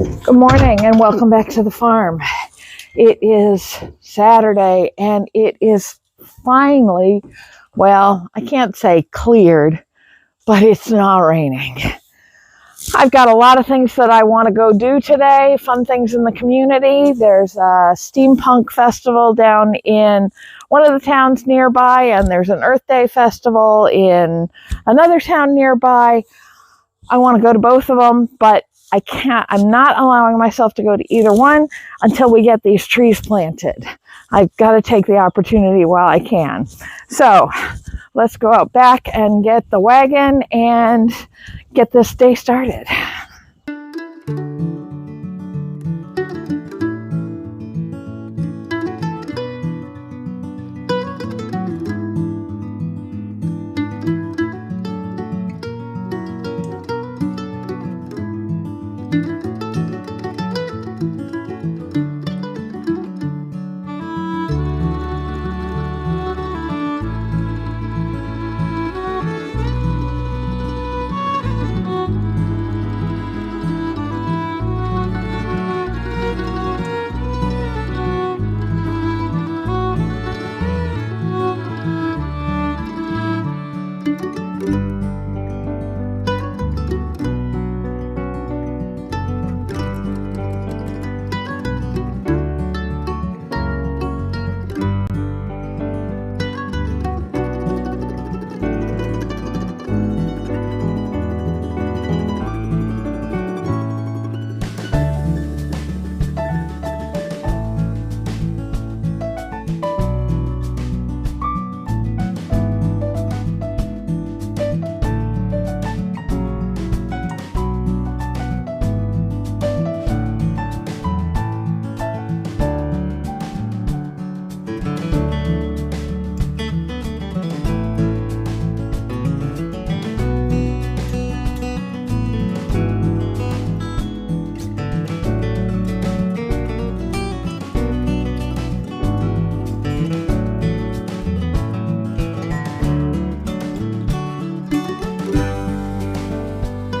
Good morning and welcome back to the farm. It is Saturday and it is finally, well, I can't say cleared, but it's not raining. I've got a lot of things that I want to go do today, fun things in the community. There's a steampunk festival down in one of the towns nearby, and there's an Earth Day festival in another town nearby. I want to go to both of them, but I'm not allowing myself to go to either one until we get these trees planted. I've got to take the opportunity while I can. So let's go out back and get the wagon and get this day started.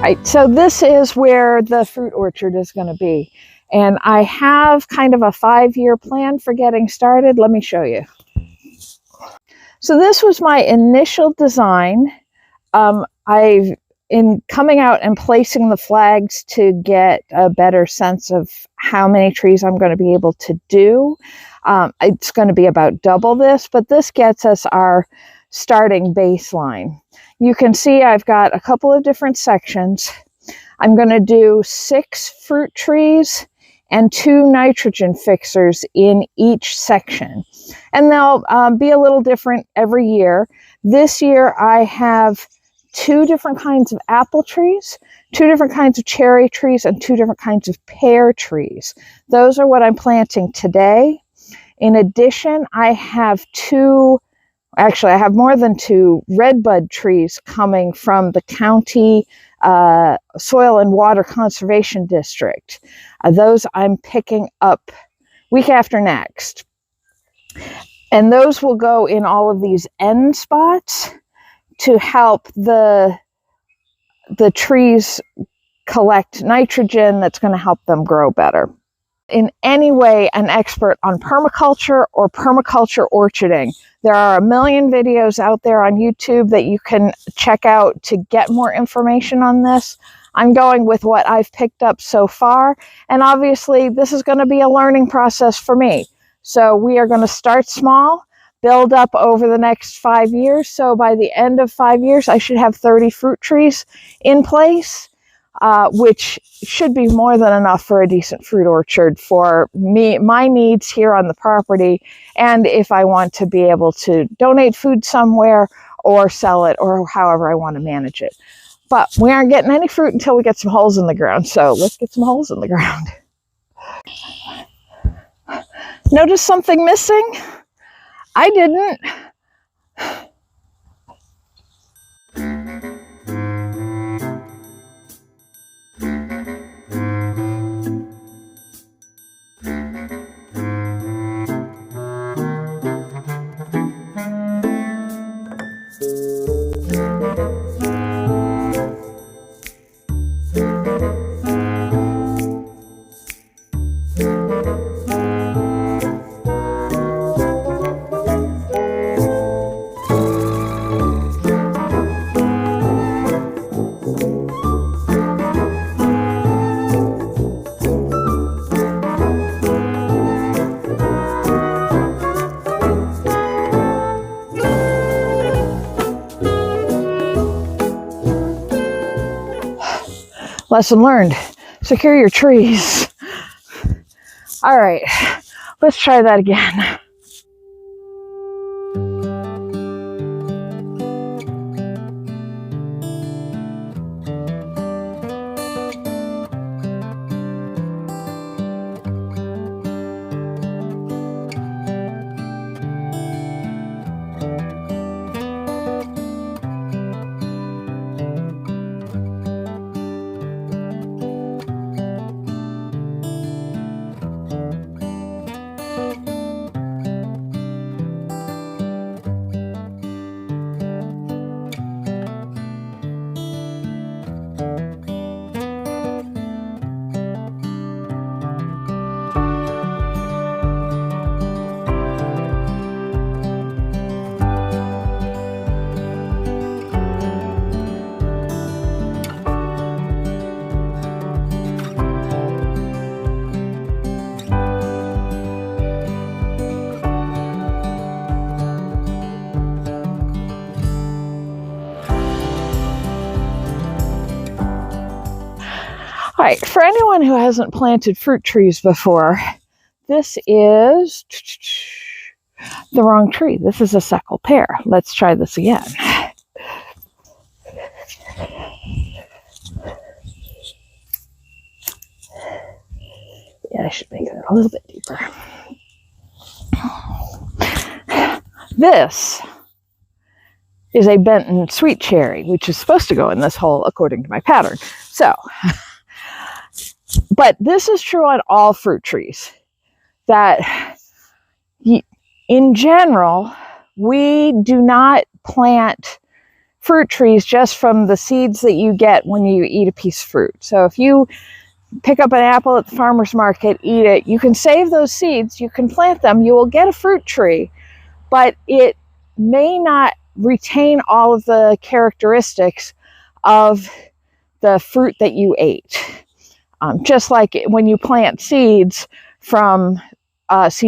Right, so this is where the fruit orchard is going to be. And I have kind of a 5-year plan for getting started. Let me show you. So this was my initial design. In coming out and placing the flags to get a better sense of how many trees I'm going to be able to do. It's going to be about double this, but this gets us our starting baseline. You can see I've got a couple of different sections. I'm going to do 6 fruit trees and 2 nitrogen fixers in each section. And they'll be a little different every year. This year I have 2 different kinds of apple trees, 2 different kinds of cherry trees, and 2 different kinds of pear trees. Those are what I'm planting today. In addition, I have I have more than 2 redbud trees coming from the county Soil and Water Conservation District. Those I'm picking up week after next. And those will go in all of these end spots to help the trees collect nitrogen that's going to help them grow better. In any way an expert on permaculture or permaculture orcharding. There are a million videos out there on YouTube that you can check out to get more information on this. I'm going with what I've picked up so far, and obviously this is going to be a learning process for me. So we are going to start small, build up over the next 5 years. So by the end of 5 years, I should have 30 fruit trees in place. Which should be more than enough for a decent fruit orchard for my needs here on the property, and if I want to be able to donate food somewhere or sell it or however I want to manage it. But we aren't getting any fruit until we get some holes in the ground, so let's get some holes in the ground. Notice something missing? I didn't. Lesson learned. Secure your trees. All right, let's try that again. All right, for anyone who hasn't planted fruit trees before, this is the wrong tree. This is a suckle pear. Let's try this again. Yeah, I should make it a little bit deeper. This is a Benton sweet cherry, which is supposed to go in this hole according to my pattern. So, but this is true on all fruit trees, that in general, we do not plant fruit trees just from the seeds that you get when you eat a piece of fruit. So if you pick up an apple at the farmer's market, eat it, you can save those seeds, you can plant them, you will get a fruit tree, but it may not retain all of the characteristics of the fruit that you ate. Just like when you plant seeds from plants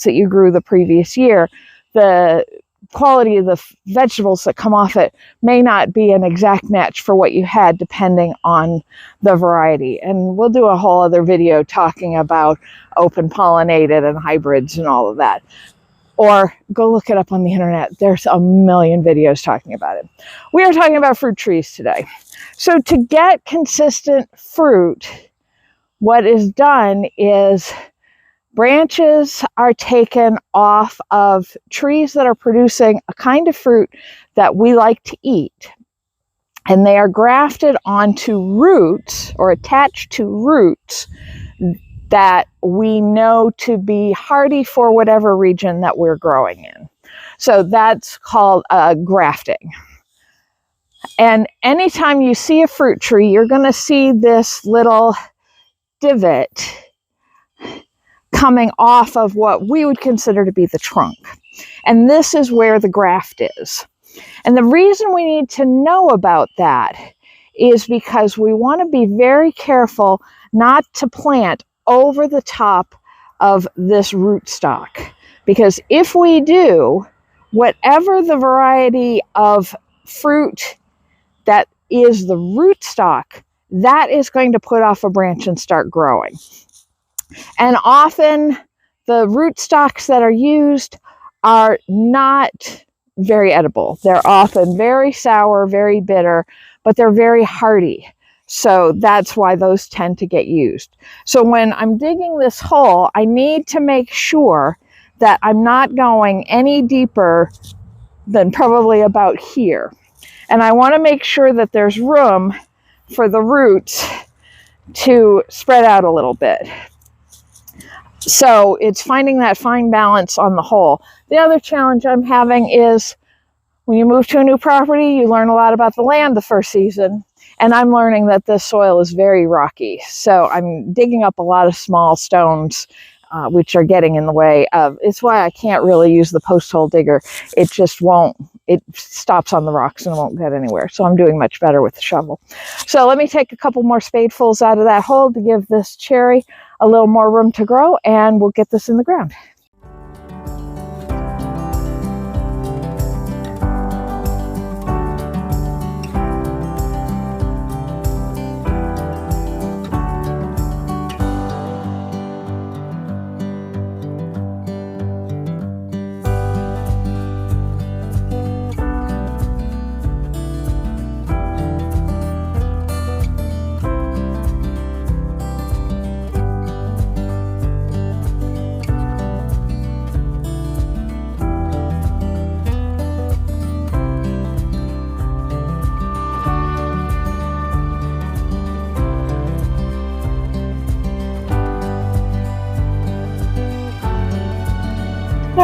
that you grew the previous year, the quality of the vegetables that come off it may not be an exact match for what you had depending on the variety. And we'll do a whole other video talking about open pollinated and hybrids and all of that. Or go look it up on the internet. There's a million videos talking about it. We are talking about fruit trees today. So to get consistent fruit, what is done is branches are taken off of trees that are producing a kind of fruit that we like to eat. And they are grafted onto roots or attached to roots that we know to be hardy for whatever region that we're growing in. So that's called grafting. And anytime you see a fruit tree, you're going to see this little divot coming off of what we would consider to be the trunk. And this is where the graft is. And the reason we need to know about that is because we want to be very careful not to plant over the top of this rootstock. Because if we do, whatever the variety of fruit that is the rootstock, that is going to put off a branch and start growing. And often the rootstocks that are used are not very edible. They're often very sour, very bitter, but they're very hardy. So that's why those tend to get used. So when I'm digging this hole, I need to make sure that I'm not going any deeper than probably about here. And I want to make sure that there's room for the roots to spread out a little bit. So it's finding that fine balance on the hole. The other challenge I'm having is when you move to a new property, you learn a lot about the land the first season. And I'm learning that this soil is very rocky. So I'm digging up a lot of small stones, which are getting in the way of, it's why I can't really use the post hole digger. It just won't, it stops on the rocks and won't get anywhere. So I'm doing much better with the shovel. So let me take a couple more spadefuls out of that hole to give this cherry a little more room to grow, and we'll get this in the ground.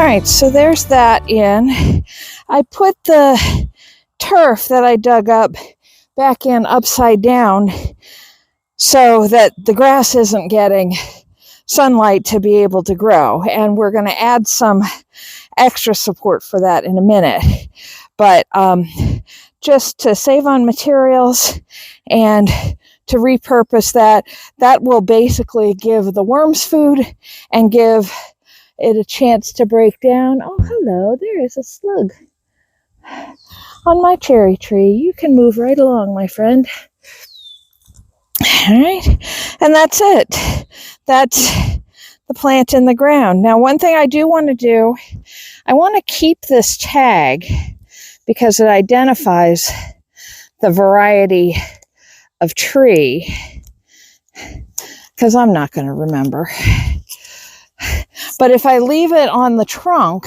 right, so there's that in. I put the turf that I dug up back in upside down so that the grass isn't getting sunlight to be able to grow. And we're going to add some extra support for that in a minute. But just to save on materials and to repurpose that will basically give the worms food and give it a chance to break down. Oh, hello, there is a slug on my cherry tree. You can move right along, my friend. All right, and that's it. That's the plant in the ground. Now, one thing I do want to do, I want to keep this tag because it identifies the variety of tree, because I'm not going to remember. But if I leave it on the trunk,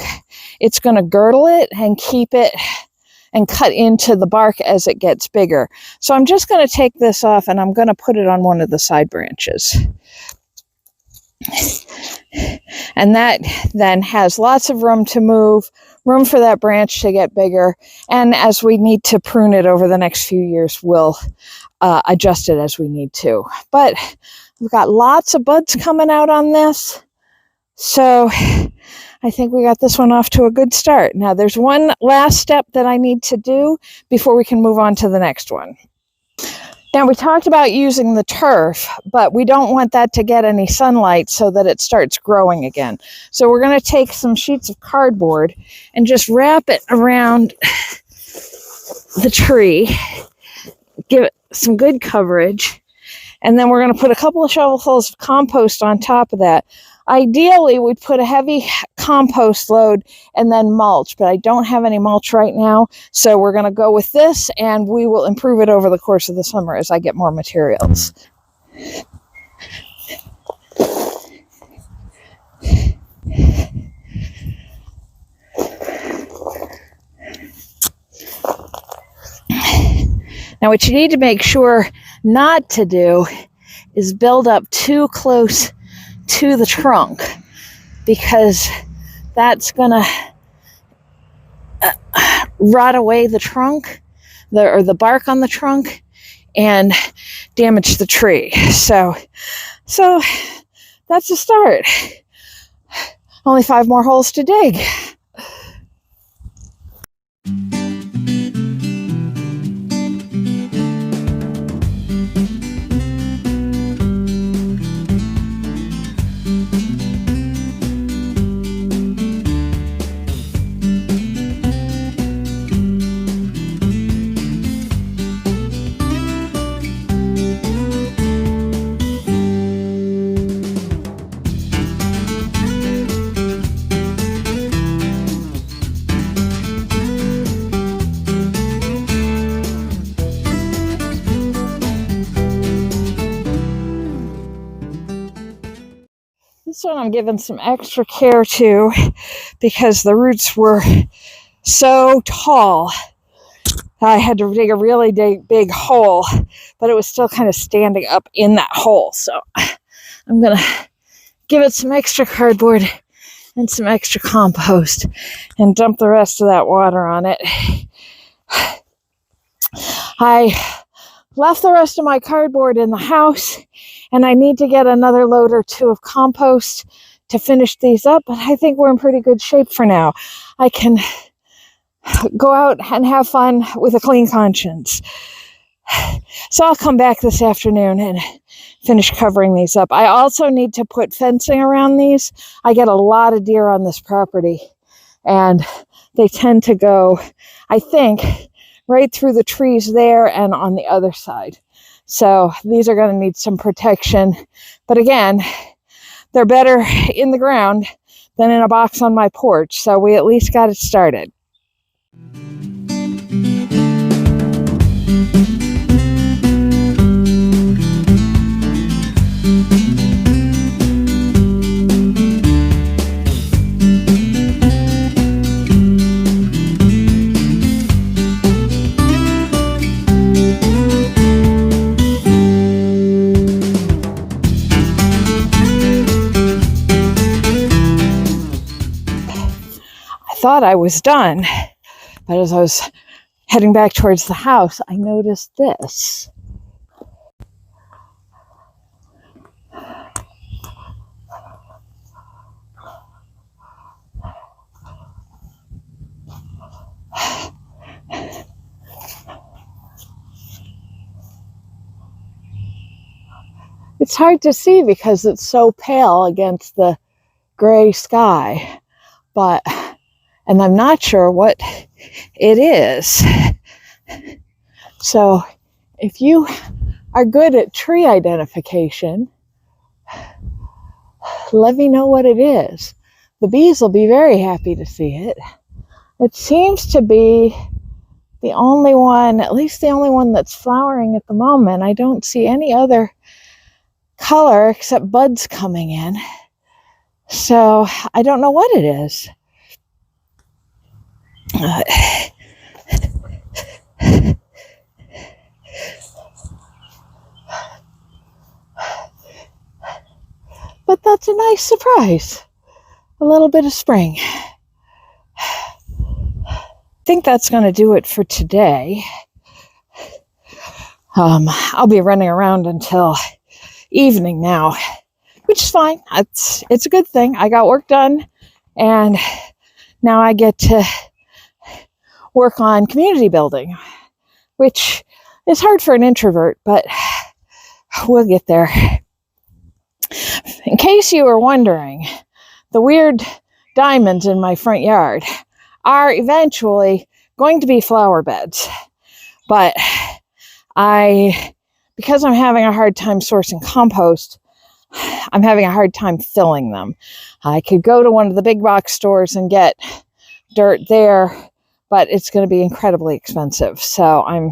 it's going to girdle it and keep it and cut into the bark as it gets bigger. So I'm just going to take this off and I'm going to put it on one of the side branches. And that then has lots of room to move, room for that branch to get bigger. And as we need to prune it over the next few years, we'll adjust it as we need to. But we've got lots of buds coming out on this. So I think we got this one off to a good start. Now there's one last step that I need to do before we can move on to the next one. Now we talked about using the turf, but we don't want that to get any sunlight so that it starts growing again. So we're going to take some sheets of cardboard and just wrap it around the tree, give it some good coverage, and then we're going to put a couple of shovelfuls of compost on top of that. Ideally, we'd put a heavy compost load and then mulch, but I don't have any mulch right now, so we're going to go with this, and we will improve it over the course of the summer as I get more materials. Now, what you need to make sure not to do is build up too close to the trunk, because that's gonna rot away the trunk, or the bark on the trunk, and damage the tree. So that's a start. Only 5 more holes to dig. This one I'm giving some extra care to because the roots were so tall. I had to dig a really big hole, but it was still kind of standing up in that hole. So I'm going to give it some extra cardboard and some extra compost and dump the rest of that water on it. I left the rest of my cardboard in the house, and I need to get another load or 2 of compost to finish these up, but I think we're in pretty good shape for now. I can go out and have fun with a clean conscience. So I'll come back this afternoon and finish covering these up. I also need to put fencing around these. I get a lot of deer on this property, and they tend to go, I think, right through the trees there and on the other side. So these are going to need some protection. But again, they're better in the ground than in a box on my porch. So we at least got it started. thought I was done. But as I was heading back towards the house, I noticed this. It's hard to see because it's so pale against the gray sky, and I'm not sure what it is. So if you are good at tree identification, let me know what it is. The bees will be very happy to see it. It seems to be the only one, at least the only one that's flowering at the moment. I don't see any other color except buds coming in. So I don't know what it is. But that's a nice surprise. A little bit of spring. I think that's going to do it for today. I'll be running around until evening now, which is fine. It's a good thing. I got work done, and now I get to work on community building, which is hard for an introvert, but we'll get there. In case you were wondering, the weird diamonds in my front yard are eventually going to be flower beds, but because I'm having a hard time sourcing compost, I'm having a hard time filling them. I could go to one of the big box stores and get dirt there, but it's going to be incredibly expensive. So I'm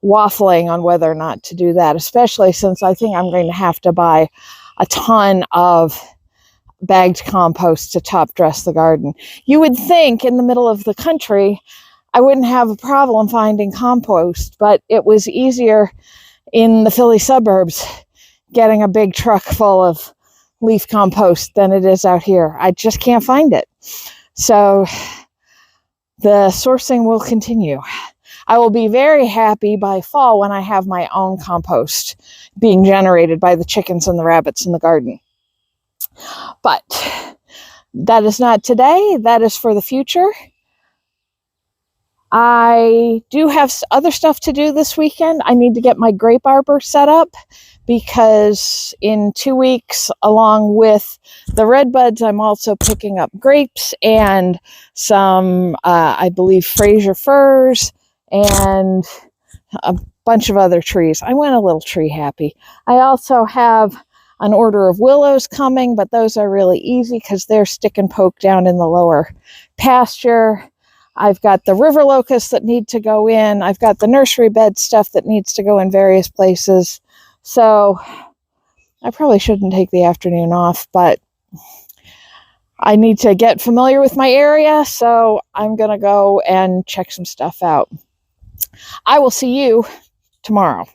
waffling on whether or not to do that, especially since I think I'm going to have to buy a ton of bagged compost to top dress the garden. You would think in the middle of the country, I wouldn't have a problem finding compost, but it was easier in the Philly suburbs getting a big truck full of leaf compost than it is out here. I just can't find it. So the sourcing will continue. I will be very happy by fall when I have my own compost being generated by the chickens and the rabbits in the garden. But that is not today. That is for the future. I do have other stuff to do this weekend. I need to get my grape arbor set up because in 2 weeks, along with the red buds, I'm also picking up grapes and some, I believe, Fraser firs and a bunch of other trees. I went a little tree happy. I also have an order of willows coming, but those are really easy because they're stick and poke down in the lower pasture. I've got the river locusts that need to go in. I've got the nursery bed stuff that needs to go in various places. So I probably shouldn't take the afternoon off, but I need to get familiar with my area. So I'm going to go and check some stuff out. I will see you tomorrow.